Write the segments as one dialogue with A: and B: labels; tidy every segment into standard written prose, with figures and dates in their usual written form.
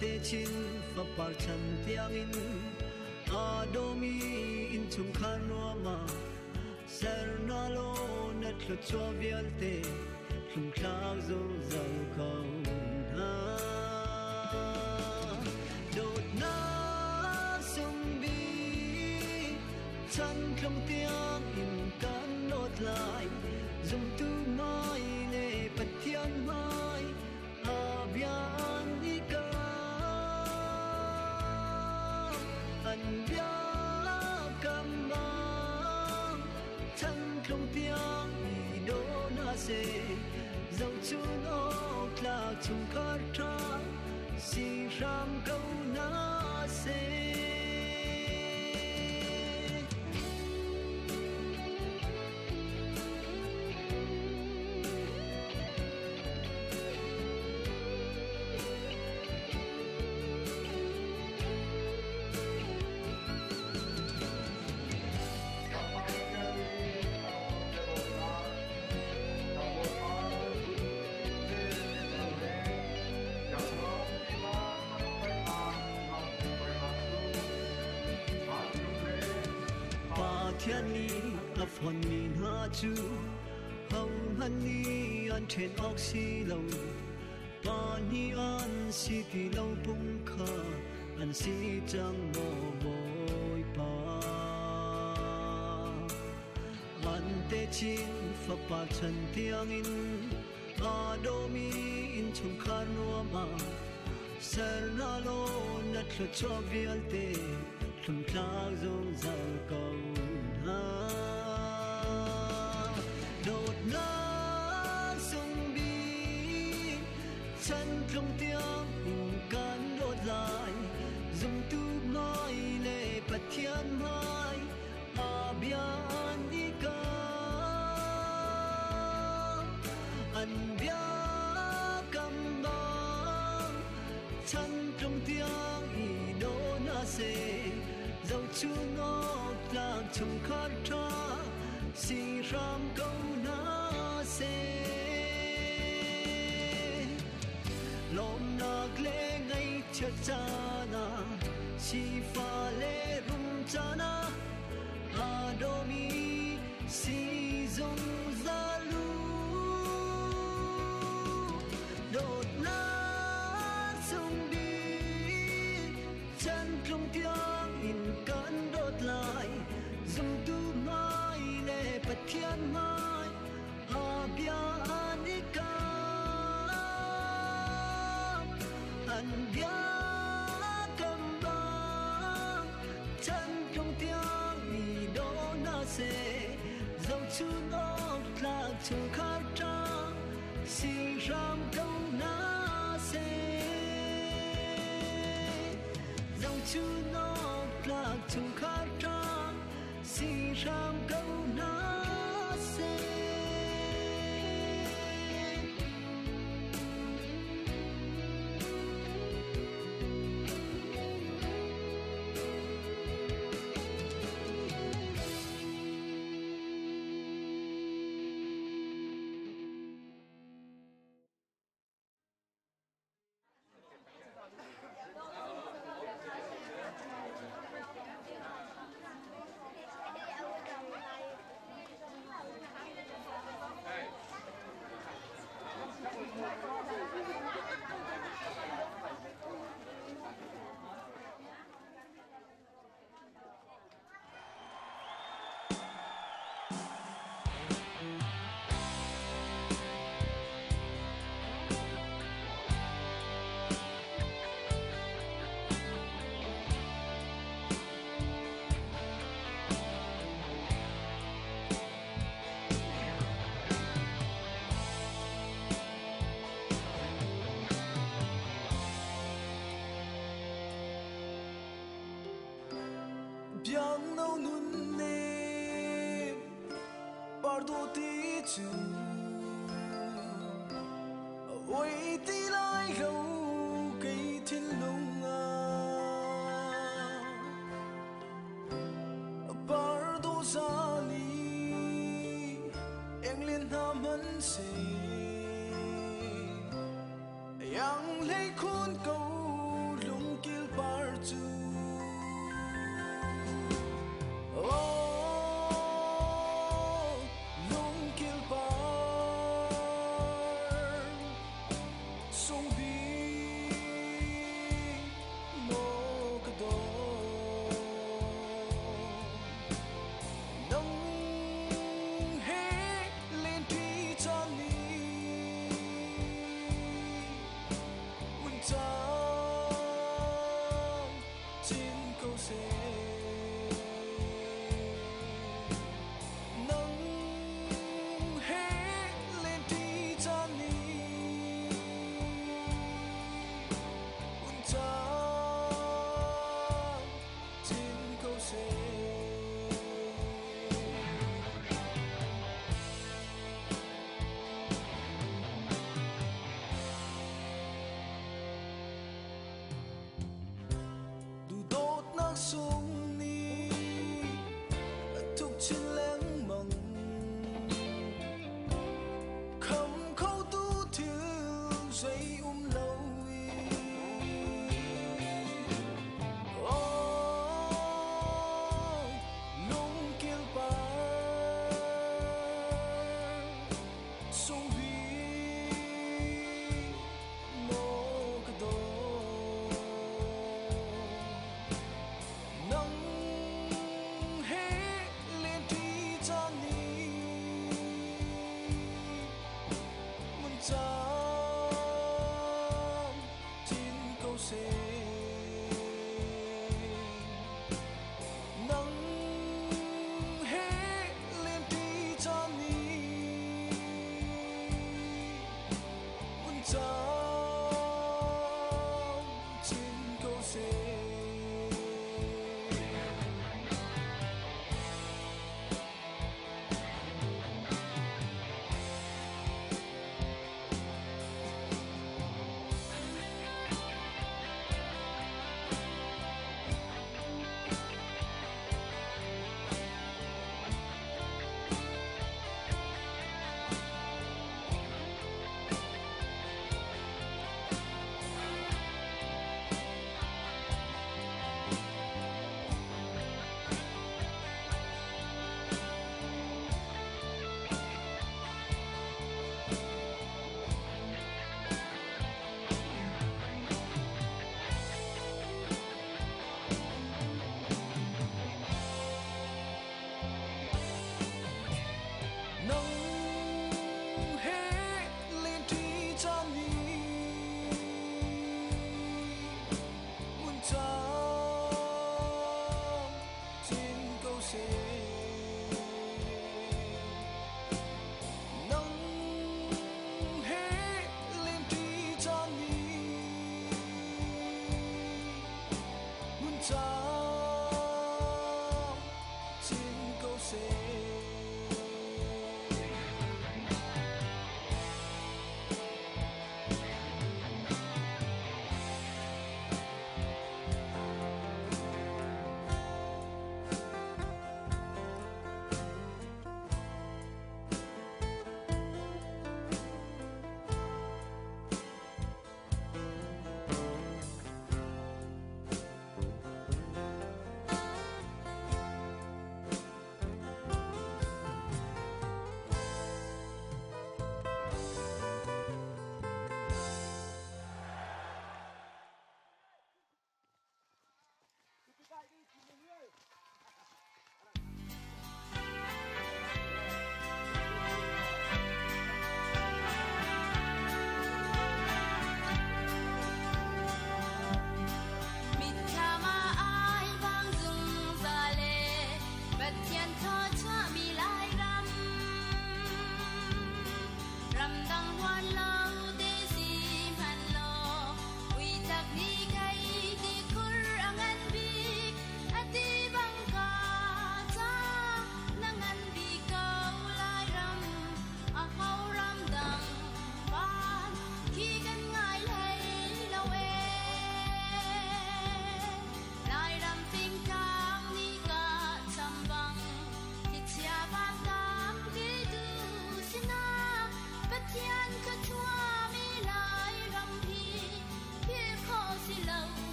A: te chin fa par chan tiang in adomi in chung khan ma ser na lo nat lo cho vial te lum khang zo zau kau na dot na sum bi chan klong tiang in kan lot lai zum tu mai le pathian mai abian ika an bia kamang chan klong tiang i do na se dẫu chun ốc lạc chung khát khao si ram câu na se thiên ni a phòn min ha chu hồng han ni an then óc si lâu pa ni an si ti lâu pung kha an si chang mo boy pa an te chin fa pa chan tiang in a do mi in chung khan no ma ser na lo nat lo cho vial te thum thang zong zau câu đột na sung bi chân trong tiếng hình can đốt lại dùng tu nói lệ bát thiên mai abian ika an bia cầm bang chân trong tiếng i do na se dẫu chuông ngọc lạc chung khát khao si ram câu na se lom nak le ngay cha cha na si fa le rum cha na adomi si zong zalu đột na sung bi chân trong tiếng in can đốt lại dùng tu mai le pathian mai abia anika an bia kambang chan trong tiếng i do na se dẫu chun ốc lạc chung khát khao si ram câu na se dẫu chun ốc lạc chung khát khao si ram câu na se
B: biang nau nun ne pardo ti chu oi ti lai lo cây thiên lung pardo sali englen haman se yang lei khôn câu 送你ทุกชิ้นแหลงมองคำเขาตู้ถึงใจเราลงเกี่ยวปาส่งวีโมกระโดนังเฮเลนที่จานี้มันจามจินเกาเซนังเฮเลนที่จานี้มันจามจินเกาเซ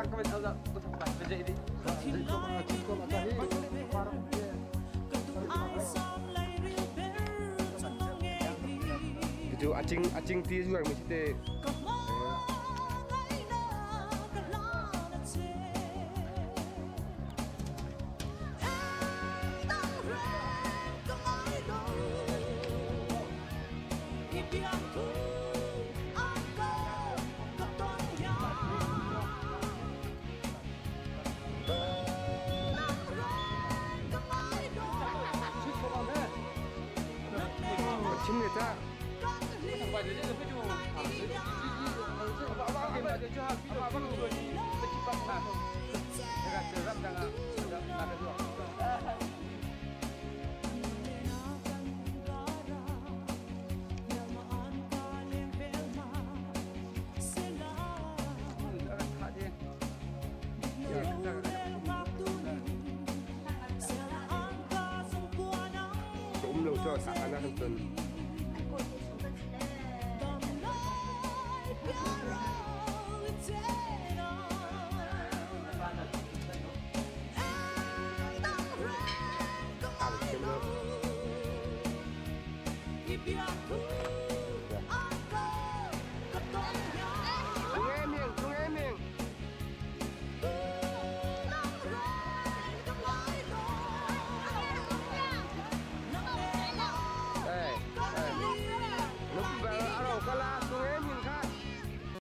C: Tang ka betul betul betul ini. Itu acing ti juga mesti Chim người ta. Vậy thì cái chỗ lâu cho sạc anh thông tin. Keep your cool.